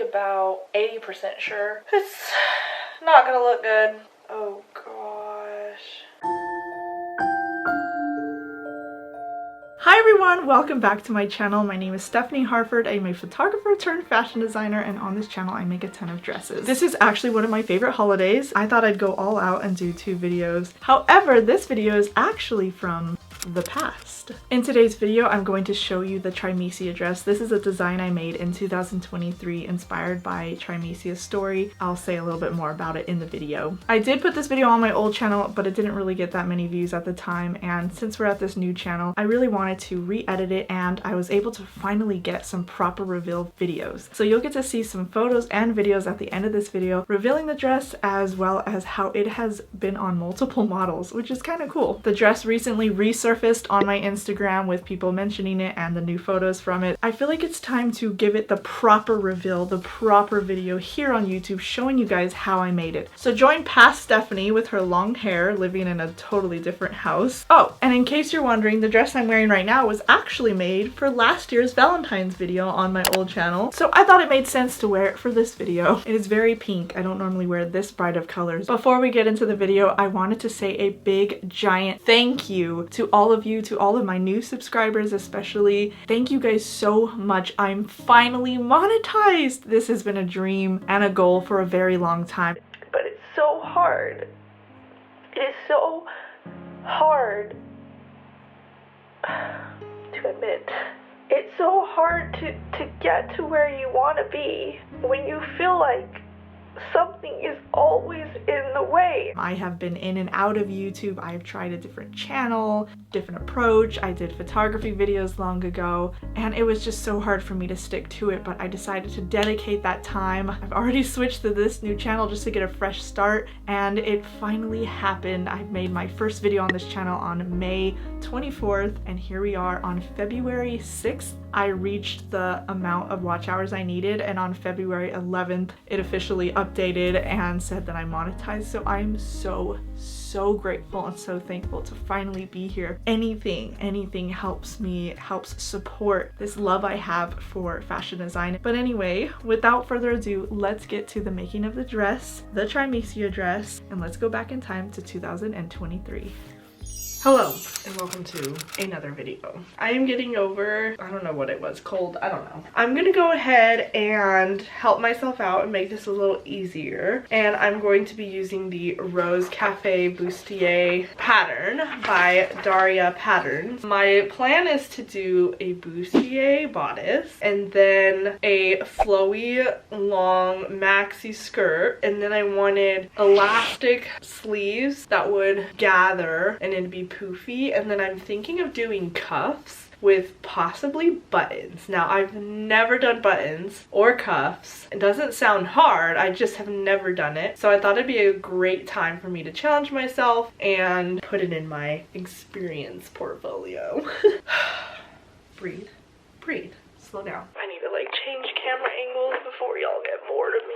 about 80% sure it's not gonna look good. Oh gosh. Hi everyone, welcome back to my channel. My name is Stephanie Harford. I'm a photographer turned fashion designer, and on this channel I make a ton of dresses. This is actually one of my favorite holidays. I thought I'd go all out and do 2 videos. However, this video is actually from the past. In today's video, I'm going to show you the Trimecia dress. This is a design I made in 2023 inspired by Trimecia's story. I'll say a little bit more about it in the video. I did put this video on my old channel, but it didn't really get that many views at the time, and since we're at this new channel, I really wanted to re-edit it, and I was able to finally get some proper reveal videos. So you'll get to see some photos and videos at the end of this video revealing the dress, as well as how it has been on multiple models, which is kind of cool. The dress recently resurfaced on my Instagram with people mentioning it and the new photos from it. I feel like it's time to give it the proper reveal, the proper video here on YouTube showing you guys how I made it. So join past Stephanie with her long hair living in a totally different house. Oh, and in case you're wondering, the dress I'm wearing right now was actually made for last year's Valentine's video on my old channel, so I thought it made sense to wear it for this video. It is very pink. I don't normally wear this bright of colors. Before we get into the video, I wanted to say a big giant thank you to all of you, to all of my new subscribers especially. Thank you guys so much. I'm finally monetized. This has been a dream and a goal for a very long time, but it's so hard. It is so hard to admit. It's so hard to get to where you want to be when you feel like something is always in the way. I have been in and out of YouTube. I've tried a different channel, different approach. I did photography videos long ago, and it was just so hard for me to stick to it, but I decided to dedicate that time. I've already switched to this new channel just to get a fresh start, and it finally happened. I made my first video on this channel on May 24th, and here we are on February 6th. I reached the amount of watch hours I needed, and on February 11th it officially updated and said that I'm monetized. So I'm so grateful and so thankful to finally be here. Anything helps me, helps support this love I have for fashion design. But anyway, without further ado, let's get to the making of the dress, the Trimecia dress, and let's go back in time to 2023. Hello and welcome to another video. I am getting over, I don't know what it was, cold, I don't know. I'm gonna go ahead and help myself out and make this a little easier. And I'm going to be using the Rose Cafe Bustier pattern by Daria Patterns. My plan is to do a bustier bodice and then a flowy long maxi skirt, and then I wanted elastic sleeves that would gather and it'd be poofy, and then I'm thinking of doing cuffs with possibly buttons. Now, I've never done buttons or cuffs. It doesn't sound hard, I just have never done it. So I thought it'd be a great time for me to challenge myself and put it in my experience portfolio. Breathe, breathe, slow down. I need to like change camera angles before y'all get bored of me.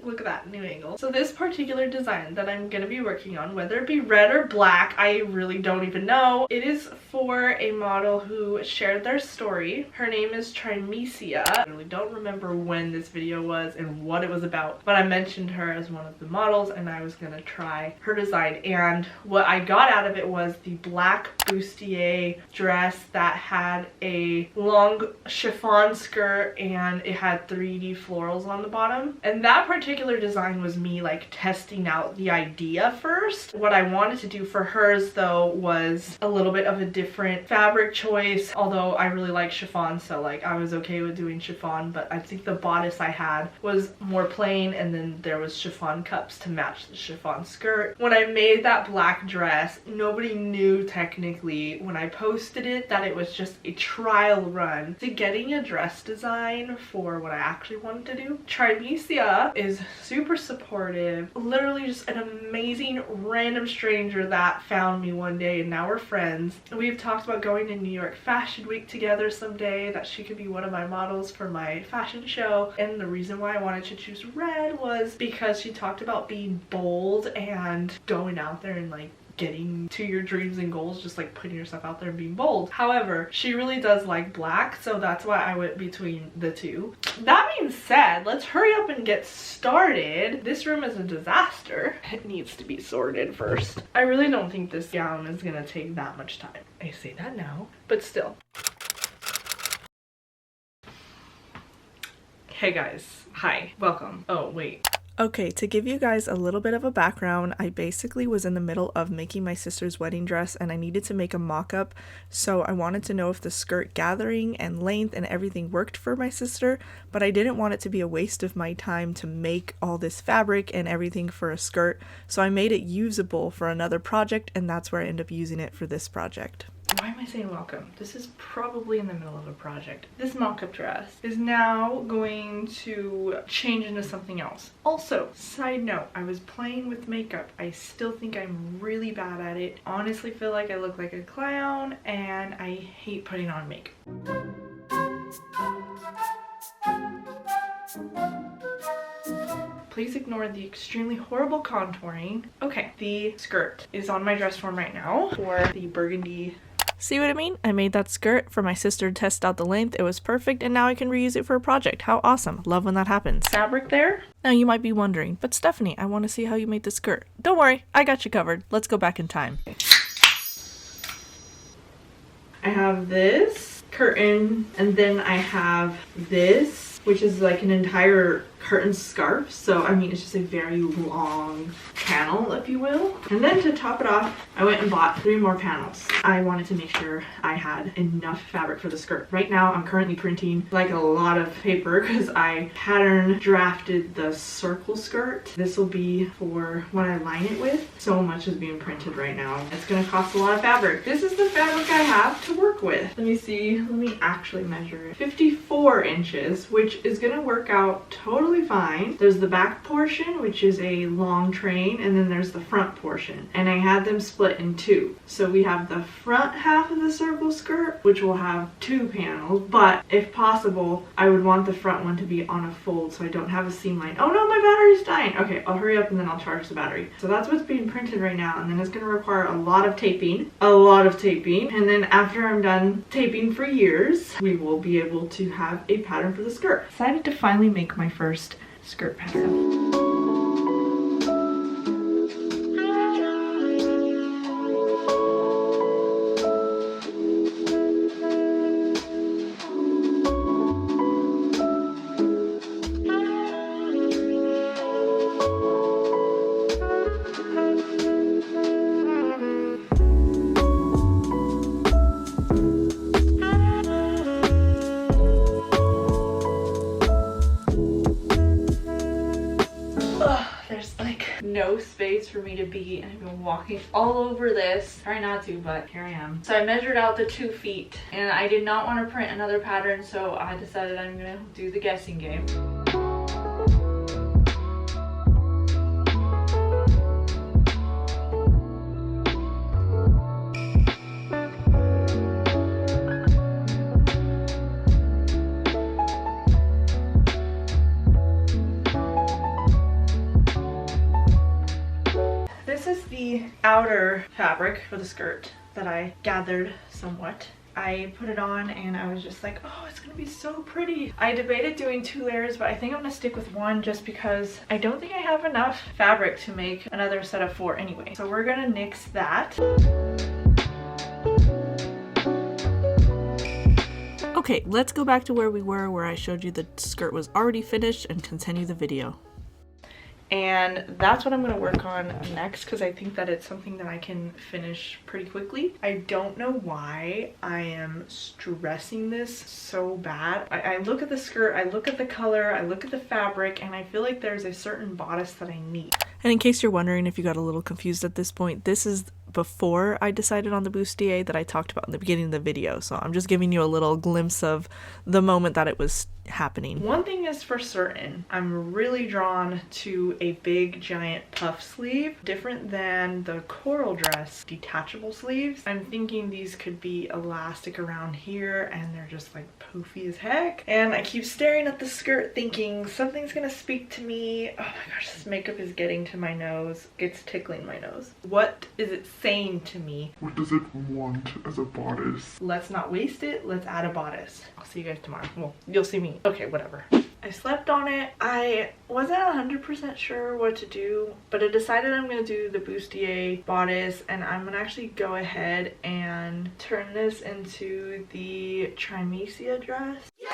Look at that new angle. So this particular design that I'm gonna be working on, whether it be red or black, I really don't even know. It is for a model who shared their story. Her name is Trimecia. I really don't remember when this video was and what it was about, but I mentioned her as one of the models and I was gonna try her design. And what I got out of it was the black bustier dress that had a long chiffon skirt and it had 3D florals on the bottom. And that particular design was me like testing out the idea first. What I wanted to do for hers though was a little bit of a different fabric choice, although I really like chiffon, so like I was okay with doing chiffon, but I think the bodice I had was more plain, and then there was chiffon cups to match the chiffon skirt. When I made that black dress, nobody knew technically when I posted it that it was just a trial run to getting a dress design for what I actually wanted to do. Trimecia is super supportive, literally just an amazing random stranger that found me one day, and now we're friends. We've talked about going to New York Fashion Week together someday, that she could be one of my models for my fashion show. And the reason why I wanted to choose red was because she talked about being bold and going out there and like getting to your dreams and goals, just like putting yourself out there and being bold. However, she really does like black, so that's why I went between the two. That being said, let's hurry up and get started. This room is a disaster. It needs to be sorted first. I really don't think this gown is gonna take that much time. I say that now, but still. Hey guys, hi, welcome. Oh wait. Okay, to give you guys a little bit of a background, I basically was in the middle of making my sister's wedding dress and I needed to make a mock-up, so I wanted to know if the skirt gathering and length and everything worked for my sister, but I didn't want it to be a waste of my time to make all this fabric and everything for a skirt, so I made it usable for another project, and that's where I ended up using it for this project. Why am I saying welcome? This is probably in the middle of a project. This mock-up dress is now going to change into something else. Also, side note, I was playing with makeup. I still think I'm really bad at it. Honestly feel like I look like a clown and I hate putting on makeup. Please ignore the extremely horrible contouring. Okay, the skirt is on my dress form right now for the burgundy. See what I mean? I made that skirt for my sister to test out the length. It was perfect, and now I can reuse it for a project. How awesome. Love when that happens. Fabric there. Now you might be wondering, but Stephanie, I want to see how you made the skirt. Don't worry, I got you covered. Let's go back in time. I have this curtain, and then I have this, which is like an entire curtain scarf. So I mean, it's just a very long panel, if you will. And then to top it off, I went and bought 3 more panels. I wanted to make sure I had enough fabric for the skirt. Right now I'm currently printing like a lot of paper because I pattern drafted the circle skirt. This will be for what I line it with. So much is being printed right now. It's gonna cost a lot of fabric. This is the fabric I have to work with. Let me see, let me actually measure it. 54 inches, which is gonna work out totally fine. There's the back portion, which is a long train, and then there's the front portion, and I had them split in 2. So we have the front half of the circle skirt, which will have 2 panels, but if possible I would want the front one to be on a fold so I don't have a seam line. Oh no, my battery's dying. Okay, I'll hurry up and then I'll charge the battery. So that's what's being printed right now, and then it's going to require a lot of taping, and then after I'm done taping for years, we will be able to have a pattern for the skirt. Decided to finally make my first skirt pattern. No space for me to be, and I've been walking all over this. Try not to, but here I am. So I measured out the 2 feet, and I did not want to print another pattern, so I decided I'm gonna do the guessing game. This is the outer fabric for the skirt that I gathered somewhat. I put it on and I was just like, oh, it's gonna be so pretty. I debated doing 2 layers, but I think I'm gonna stick with 1 just because I don't think I have enough fabric to make another set of 4 anyway. So we're gonna nix that. Okay, let's go back to where we were, where I showed you the skirt was already finished, and continue the video. And that's what I'm going to work on next, because I think that it's something that I can finish pretty quickly. I don't know why I am stressing this so bad. I look at the skirt, I look at the color, I look at the fabric, and I feel like there's a certain bodice that I need. And in case you're wondering if you got a little confused at this point, this is before I decided on the bustier that I talked about in the beginning of the video. So I'm just giving you a little glimpse of the moment that it was happening. One thing is for certain, I'm really drawn to a big giant puff sleeve, different than the coral dress detachable sleeves. I'm thinking these could be elastic around here and they're just like poofy as heck. And I keep staring at the skirt thinking something's gonna speak to me. Oh my gosh, this makeup is getting to my nose. It's tickling my nose. What is it saying? insane to me. What does it want as a bodice? Let's not waste it. Let's add a bodice. I'll see you guys tomorrow. Well, you'll see me. Okay, whatever. I slept on it. I wasn't 100% sure what to do, but I decided I'm going to do the bustier bodice, and I'm going to actually go ahead and turn this into the Romantic dress. Yeah!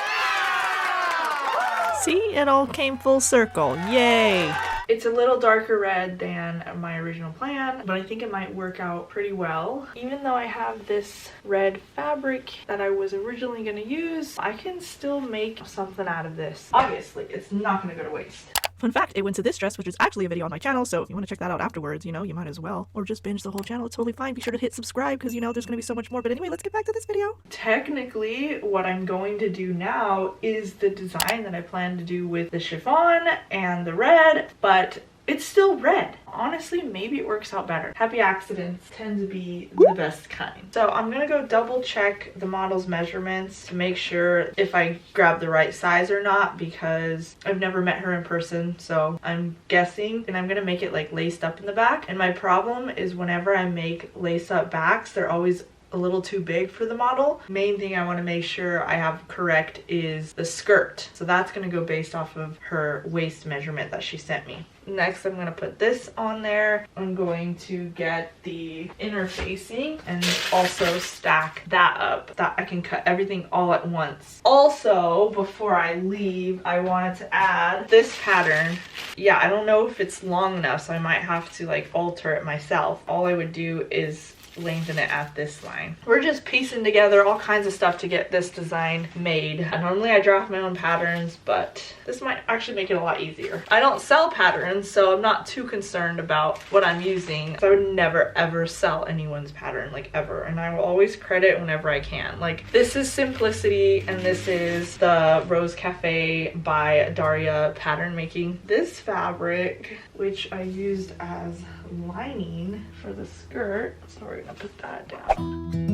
See, it all came full circle. Yay! It's a little darker red than my original plan, but I think it might work out pretty well. Even though I have this red fabric that I was originally going to use, I can still make something out of this. Obviously, it's not going to go to waste. Fun fact, it went to this dress, which is actually a video on my channel, so if you want to check that out afterwards, you know, you might as well. Or just binge the whole channel, it's totally fine. Be sure to hit subscribe, because, you know, there's going to be so much more. But anyway, let's get back to this video. Technically, what I'm going to do now is the design that I plan to do with the chiffon and the red, but it's still red. Honestly, maybe it works out better. Happy accidents tend to be the best kind. So I'm gonna go double check the model's measurements to make sure if I grab the right size or not, because I've never met her in person, so I'm guessing. And I'm gonna make it like laced up in the back. And my problem is whenever I make lace up backs, they're always a little too big for the model. Main thing I want to make sure I have correct is the skirt. So that's going to go based off of her waist measurement that she sent me. Next, I'm going to put this on there. I'm going to get the inner facing and also stack that up, that I can cut everything all at once. Also, before I leave, I wanted to add this pattern. Yeah, I don't know if it's long enough, so I might have to like alter it myself. All I would do is lengthen it at this line. We're just piecing together all kinds of stuff to get this design made. Normally I draft my own patterns, but this might actually make it a lot easier. I don't sell patterns, so I'm not too concerned about what I'm using. So I would never ever sell anyone's pattern, like ever, and I will always credit whenever I can. Like this is Simplicity, and this is the Rose Cafe by Daria pattern making. This fabric, which I used as lining for the skirt, so we're gonna put that down.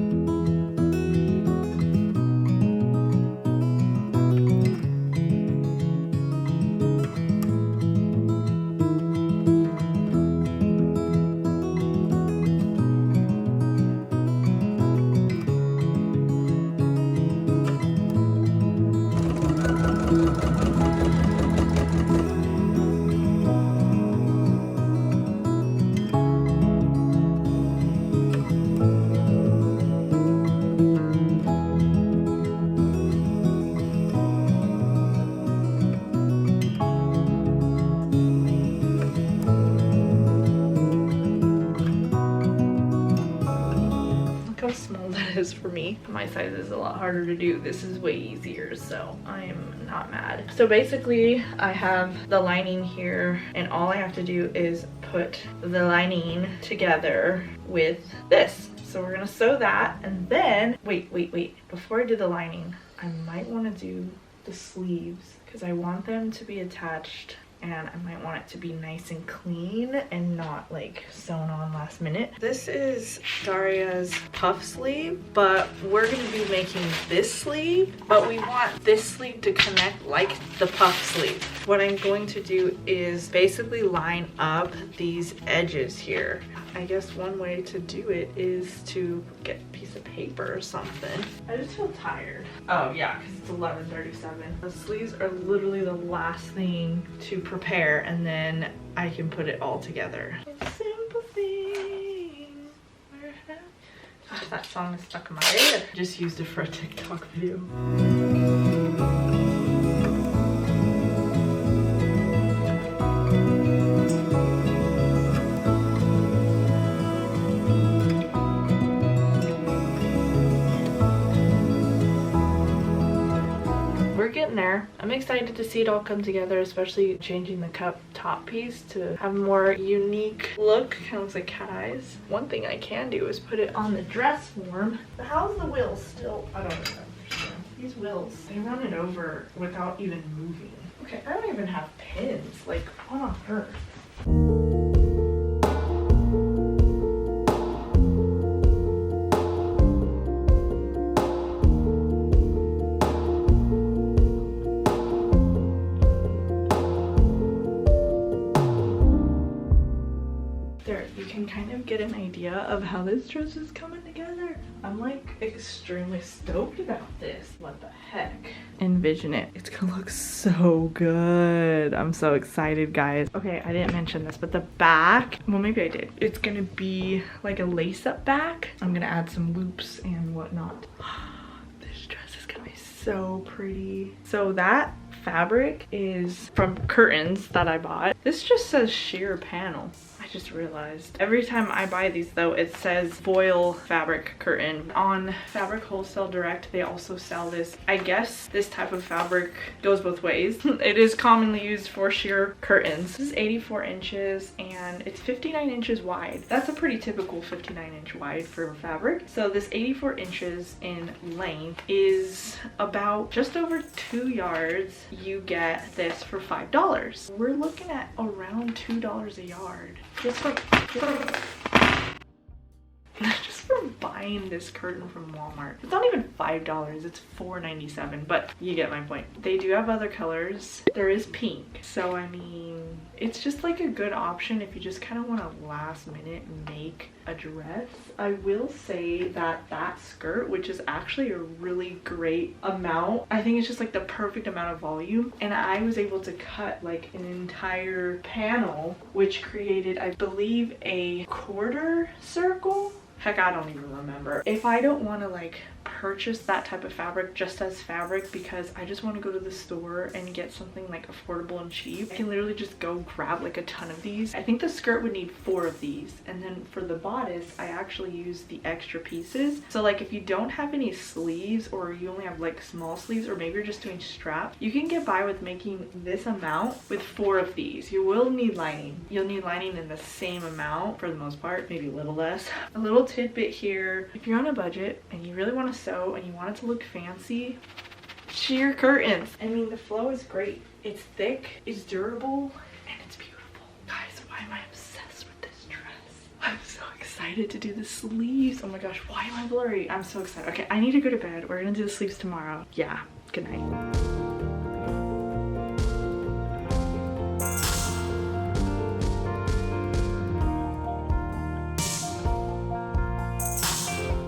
How small that is for me. My size is a lot harder to do. This is way easier, so I'm not mad. So basically I have the lining here, and all I have to do is put the lining together with this. So we're gonna sew that, and then wait, before I do the lining, I might want to do the sleeves because I want them to be attached, and I might want it to be nice and clean and not like sewn on last minute. This is Daria's puff sleeve, but we're going to be making this sleeve, but we want this sleeve to connect like the puff sleeve. What I'm going to do is basically line up these edges here. I guess one way to do it is to get a piece of paper or something. I just feel tired. Oh yeah, because it's 11:37. The sleeves are literally the last thing to prepare, and then I can put it all together. Simple thing. That song is stuck in my head. Just used it for a TikTok video. Getting there. I'm excited to see it all come together, especially changing the cup top piece to have a more unique look. Kind of looks like cat eyes. One thing I can do is put it on the dress form. But how's the wheels still? I don't understand. These wheels, they run it over without even moving. Okay, I don't even have pins. Like, what on earth? can kind of get an idea of how this dress is coming together. I'm like extremely stoked about this. What the heck? Envision it. It's gonna look so good. I'm so excited, guys. Okay, I didn't mention this, but the back, well, maybe I did. It's gonna be like a lace-up back. I'm gonna add some loops and whatnot. This dress is gonna be so pretty. So that fabric is from curtains that I bought. This just says sheer panel. I just realized. Every time I buy these though, it says foil fabric curtain. On Fabric Wholesale Direct, they also sell this. I guess this type of fabric goes both ways. It is commonly used for sheer curtains. This is 84 inches and it's 59 inches wide. That's a pretty typical 59-inch wide for fabric. So this 84 inches in length is about just over 2 yards. You get this for $5. We're looking at around $2 a yard. Just from buying this curtain from Walmart. It's not even $5, it's $4.97, but you get my point. They do have other colors. There is pink, so I mean, it's just like a good option if you just kind of want to last minute make a dress. I will say that that skirt, which is actually a really great amount, I think it's just like the perfect amount of volume, and I was able to cut like an entire panel, which created, I believe, a quarter circle. Heck, I don't even remember. If I don't want to like purchase that type of fabric just as fabric because I just want to go to the store and get something like affordable and cheap, I can literally just go grab like a ton of these. I think the skirt would need 4 of these, and then for the bodice I actually use the extra pieces. So like if you don't have any sleeves, or you only have like small sleeves, or maybe you're just doing straps, you can get by with making this amount with 4 of these. You will need lining. You'll need lining in the same amount for the most part, maybe a little less. A little tidbit here, if you're on a budget and you really want to sew and you want it to look fancy, sheer curtains. I mean, the flow is great. It's thick, it's durable, and it's beautiful. Guys, why am I obsessed with this dress? I'm so excited to do the sleeves. Oh my gosh, why am I blurry? I'm so excited. Okay, I need to go to bed. We're gonna do the sleeves tomorrow. Yeah, good night.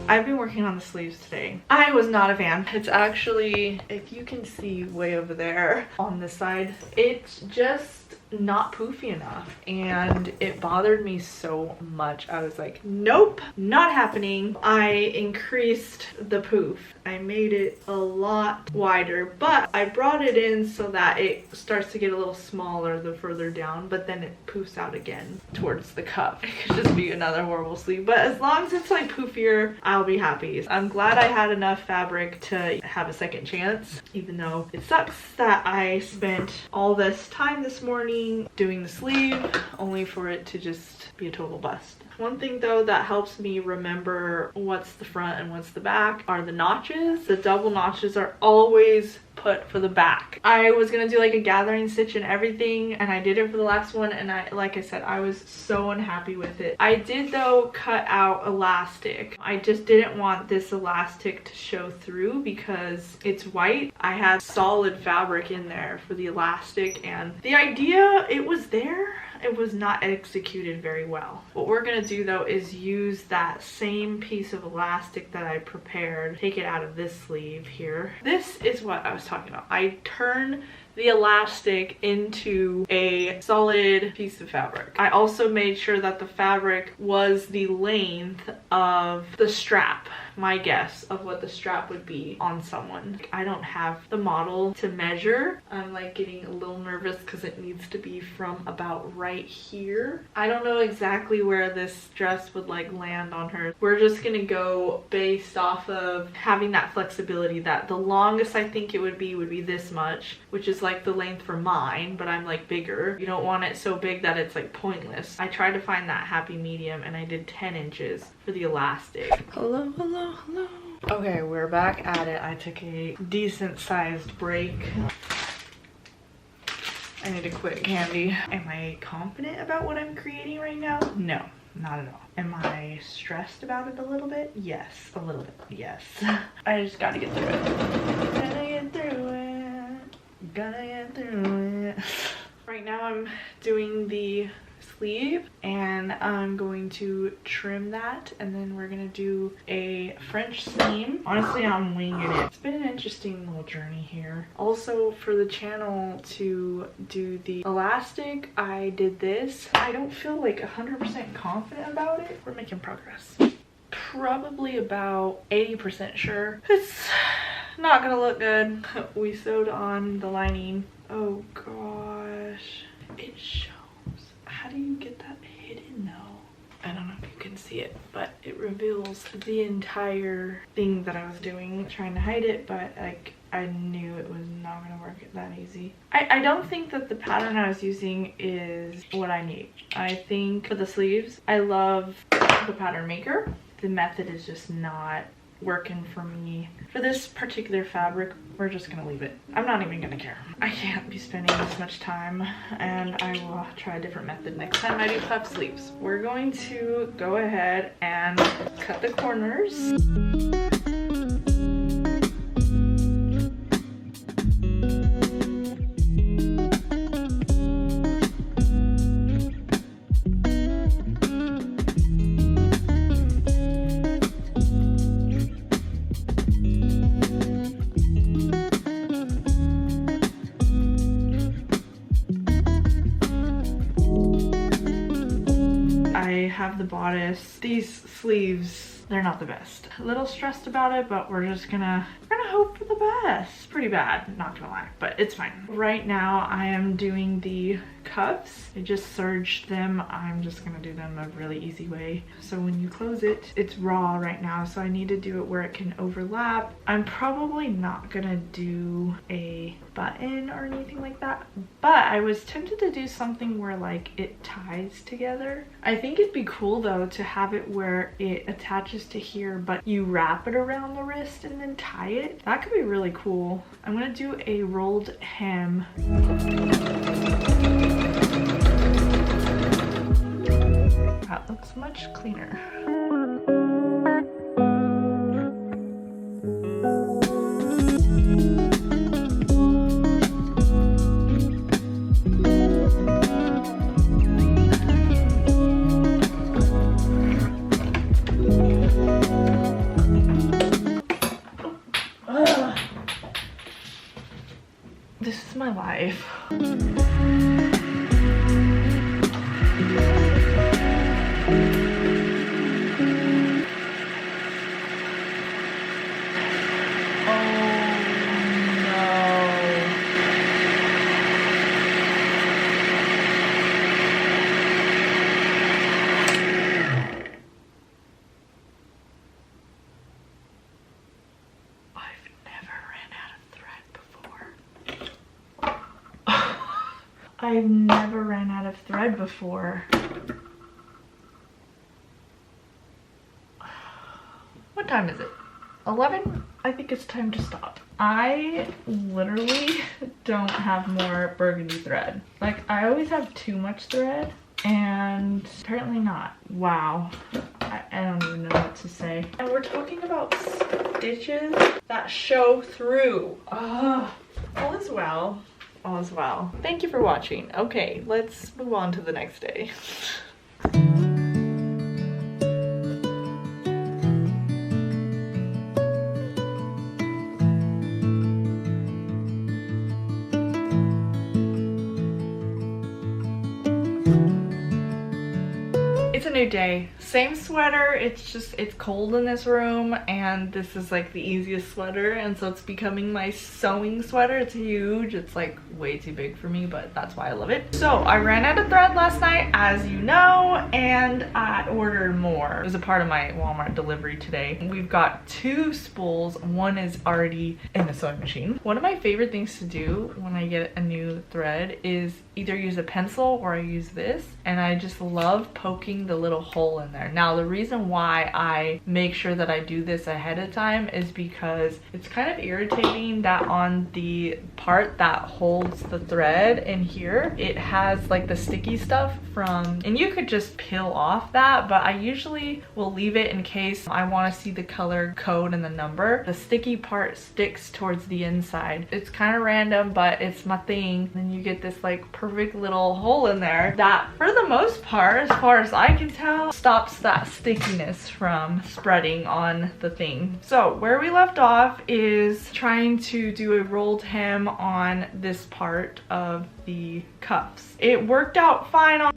I've been working on the sleeves today. I was not a fan. It's actually, if you can see way over there on this side, it's just not poofy enough, and it bothered me so much. I was like, nope, not happening. I increased the poof. I made it a lot wider, but I brought it in so that it starts to get a little smaller the further down, but then it poofs out again towards the cup. It could just be another horrible sleeve, but as long as it's like poofier, I'll be happy. I'm glad I had enough fabric to have a second chance, even though it sucks that I spent all this time this morning doing the sleeve only for it to just be a total bust. One thing though that helps me remember what's the front and what's the back are the notches. The double notches are always put for the back. I was gonna do like a gathering stitch and everything, and I did it for the last one, and like I said, I was so unhappy with it. I did though cut out elastic. I just didn't want this elastic to show through because it's white. I had solid fabric in there for the elastic, and the idea, it was there. It was not executed very well. What we're gonna do though is use that same piece of elastic that I prepared, take it out of this sleeve here. This is what I was talking about. I turn the elastic into a solid piece of fabric. I also made sure that the fabric was the length of the strap, my guess of what the strap would be on someone. I don't have the model to measure. I'm like getting a little nervous because it needs to be from about right here. I don't know exactly where this dress would like land on her. We're just gonna go based off of having that flexibility, that the longest I think it would be this much, which is like the length for mine, but I'm like bigger. You don't want it so big that it's like pointless. I tried to find that happy medium, and I did 10 inches for the elastic. Hello, hello, hello. Okay, we're back at it. I took a decent sized break. I need to quit candy. Am I confident about what I'm creating right now? No, not at all. Am I stressed about it a little bit? Yes, a little bit, yes. I just gotta get through it. Gotta get through it. Gotta get through it. Right now I'm doing the sleeve, and I'm going to trim that, and then we're gonna do a French seam. Honestly, I'm winging it. It's been an interesting little journey here. Also, for the channel to do the elastic, I did this. I don't feel like 100% confident about it. We're making progress. Probably about 80% sure. It's not gonna look good. We sewed on the lining. Oh gosh, it shows. How do you get that hidden though? I don't know if you can see it, but it reveals the entire thing that I was doing, trying to hide it, but like I knew it was not gonna work that easy. I don't think that the pattern I was using is what I need. I think for the sleeves, I love the pattern maker. The method is just not working for me. For this particular fabric, we're just gonna leave it. I'm not even gonna care. I can't be spending this much time, and I will try a different method next time I do puff sleeves. We're going to go ahead and cut the corners. Have the bodice. These sleeves, they're not the best. A little stressed about it, but we're gonna hope for the best. Pretty bad, not gonna lie, but it's fine. Right now I am doing the cuffs. I just serged them. I'm just gonna do them a really easy way. So when you close it, it's raw right now, so I need to do it where it can overlap. I'm probably not gonna do a button or anything like that, but I was tempted to do something where like it ties together. I think it'd be cool though to have it where it attaches to here, but you wrap it around the wrist and then tie it. That could be really cool. I'm gonna do a rolled hem. That looks much cleaner. This is my life. I've never ran out of thread before. What time is it? 11? I think it's time to stop. I literally don't have more burgundy thread. Like, I always have too much thread, and apparently not. Wow. I don't even know what to say. And we're talking about stitches that show through. All is well. All is well. Thank you for watching. Okay, let's move on to the next day. It's a new day. Same sweater, it's cold in this room, and this is like the easiest sweater, and so it's becoming my sewing sweater. It's huge. It's like way too big for me, but that's why I love it. So I ran out of thread last night, as you know, and I ordered more. It was a part of my Walmart delivery today. We've got 2 spools. One is already in the sewing machine. One of my favorite things to do when I get a new thread is either use a pencil or I use this, and I just love poking the little hole in there. Now, the reason why I make sure that I do this ahead of time is because it's kind of irritating that on the part part that holds the thread in here, it has like the sticky stuff from, and you could just peel off that, but I usually will leave it in case I want to see the color code and the number. The sticky part sticks towards the inside. It's kind of random, but it's my thing. Then you get this like perfect little hole in there that for the most part, as far as I can tell, stops that stickiness from spreading on the thing. So where we left off is trying to do a rolled hem on this part of the cuffs. It worked out fine on.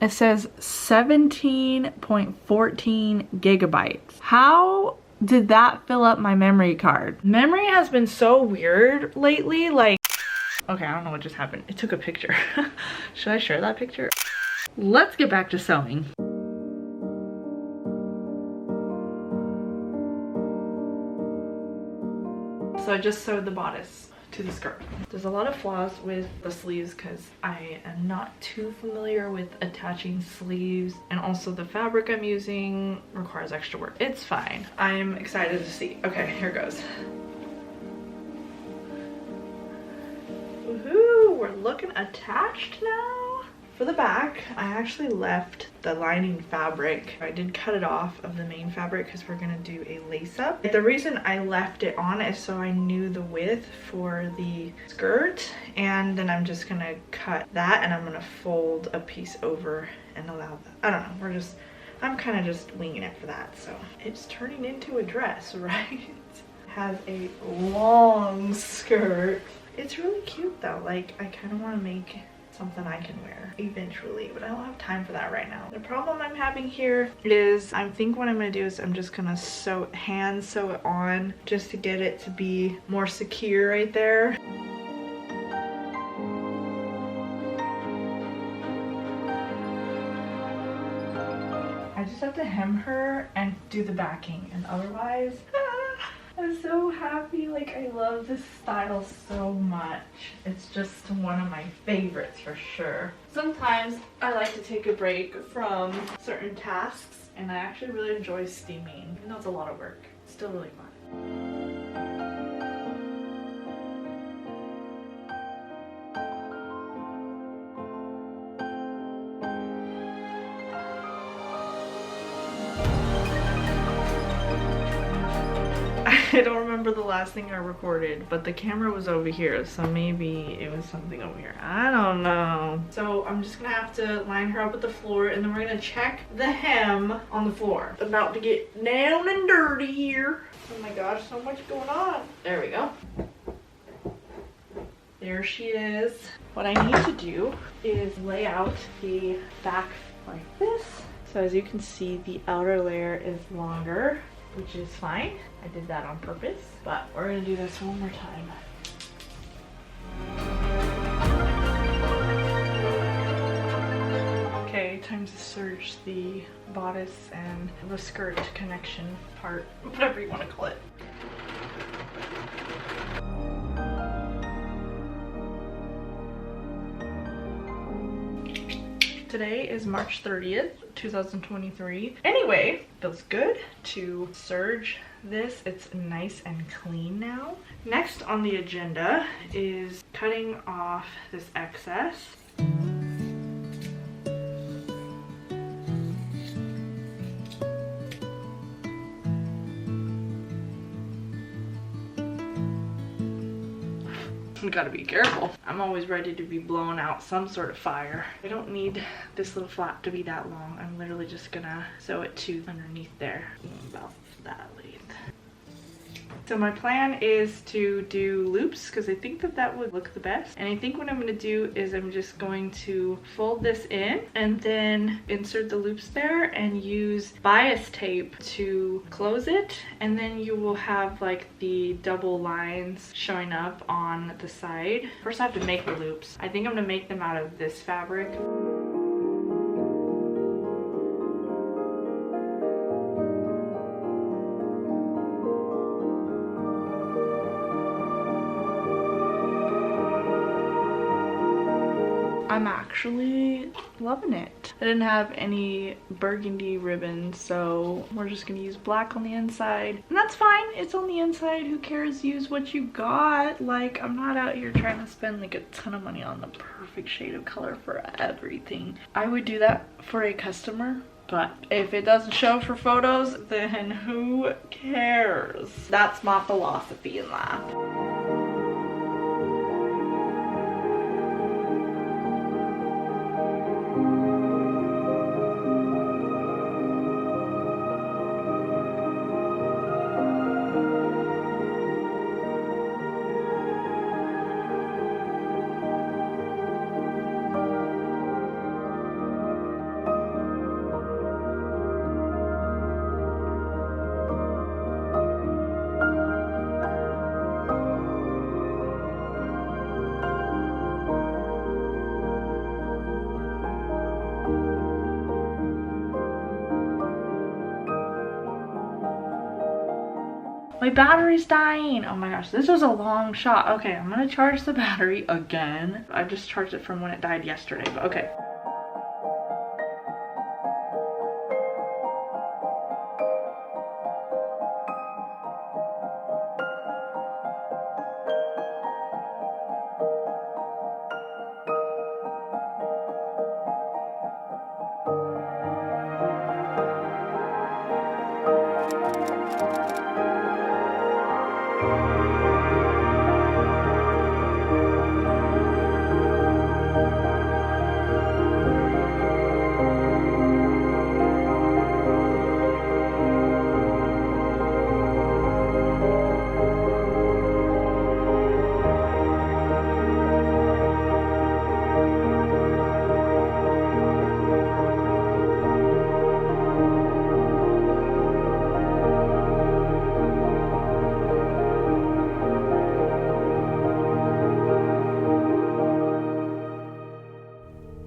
It says 17.14 gigabytes. How did that fill up my memory card? Memory has been so weird lately, like, okay, I don't know what just happened. It took a picture. Should I share that picture? Let's get back to sewing. So I just sewed the bodice to the skirt. There's a lot of flaws with the sleeves because I am not too familiar with attaching sleeves, and also the fabric I'm using requires extra work. It's fine. I'm excited to see. Okay, here goes. Woohoo! We're looking attached now. For the back, I actually left the lining fabric. I did cut it off of the main fabric because we're gonna do a lace up. The reason I left it on is so I knew the width for the skirt, and then I'm just gonna cut that and I'm gonna fold a piece over and allow that. I don't know, I'm kind of just winging it for that. So it's turning into a dress, right? It has a long skirt. It's really cute though. Like, I kind of want to make something I can wear eventually, but I don't have time for that right now. The problem I'm having here is I think what I'm gonna do is I'm just gonna hand sew it on just to get it to be more secure right there. I just have to hem her and do the backing, and otherwise I'm so happy. Like, I love this style so much. It's just one of my favorites for sure. Sometimes I like to take a break from certain tasks, and I actually really enjoy steaming. Even though it's a lot of work, it's still really fun. I don't remember the last thing I recorded, but the camera was over here, so maybe it was something over here. I don't know. So I'm just gonna have to line her up with the floor, and then we're gonna check the hem on the floor. About to get down and dirty here. Oh my gosh, so much going on. There we go. There she is. What I need to do is lay out the back like this. So as you can see, the outer layer is longer, which is fine. I did that on purpose, but we're gonna do this one more time. Okay, time to serge the bodice and the skirt connection part, whatever you want to call it. Today is March 30th, 2023. Anyway, feels good to serge this. It's nice and clean now. Next on the agenda is cutting off this excess. Gotta be careful. I'm always ready to be blowing out some sort of fire. I don't need this little flap to be that long. I'm literally just gonna sew it to underneath there, about that length. So my plan is to do loops because I think that would look the best. And I think what I'm going to do is I'm just going to fold this in and then insert the loops there and use bias tape to close it. And then you will have like the double lines showing up on the side. First I have to make the loops. I think I'm going to make them out of this fabric. I'm actually loving it. I didn't have any burgundy ribbons, so we're just gonna use black on the inside. And that's fine, it's on the inside, who cares? Use what you got. Like, I'm not out here trying to spend like a ton of money on the perfect shade of color for everything. I would do that for a customer, but if it doesn't show for photos, then who cares? That's my philosophy in life. My battery's dying. Oh my gosh, this was a long shot. Okay, I'm gonna charge the battery again. I just charged it from when it died yesterday, but okay.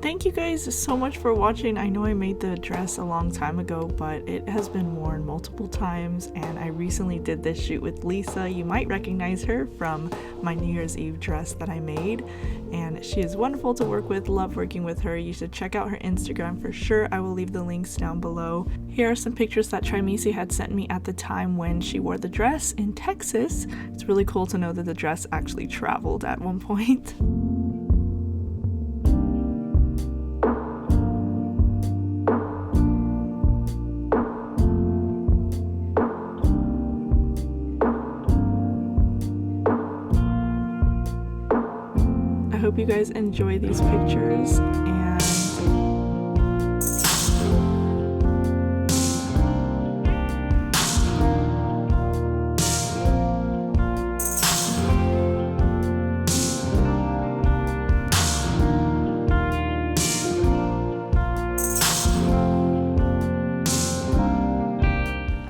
Thank you guys so much for watching. I know I made the dress a long time ago, but it has been worn multiple times, and I recently did this shoot with Lisa. You might recognize her from my New Year's Eve dress that I made, and she is wonderful to work with. Love working with her. You should check out her Instagram for sure. I will leave the links down below. Here are some pictures that Trimisi had sent me at the time when she wore the dress in Texas. It's really cool to know that the dress actually traveled at one point. I hope you guys enjoy these pictures, and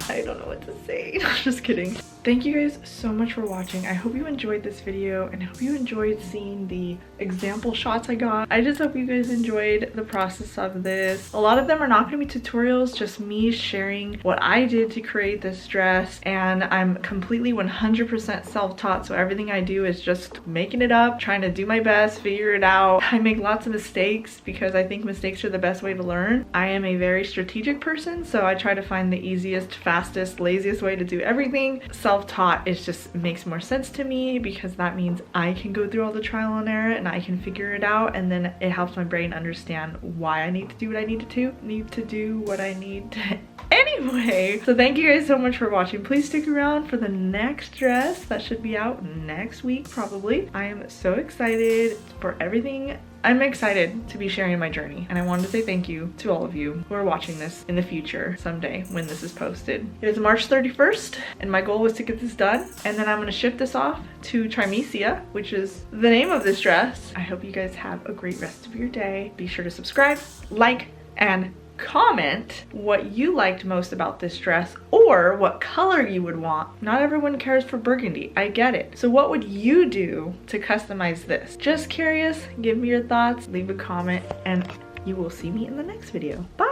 I don't know what to say. Just kidding. Thank you guys so much for watching. I hope you enjoyed this video, and I hope you enjoyed seeing the example shots I got. I just hope you guys enjoyed the process of this. A lot of them are not going to be tutorials, just me sharing what I did to create this dress, and I'm completely 100% self-taught, so everything I do is just making it up, trying to do my best, figure it out. I make lots of mistakes because I think mistakes are the best way to learn. I am a very strategic person, so I try to find the easiest, fastest, laziest way to do everything. Self-taught, it just makes more sense to me because that means I can go through all the trial and error and I can figure it out, and then it helps my brain understand why I need to do what I need to anyway. So thank you guys so much for watching. Please stick around for the next dress that should be out next week probably. I am so excited for everything. I'm excited to be sharing my journey, and I wanted to say thank you to all of you who are watching this in the future someday when this is posted. It is March 31st, and my goal was to get this done, and then I'm going to ship this off to Trimisia, which is the name of this dress. I hope you guys have a great rest of your day. Be sure to subscribe, like, and comment what you liked most about this dress, or what color you would want. Not everyone cares for burgundy, I get it. So what would you do to customize this? Just curious, give me your thoughts, leave a comment, and you will see me in the next video. Bye!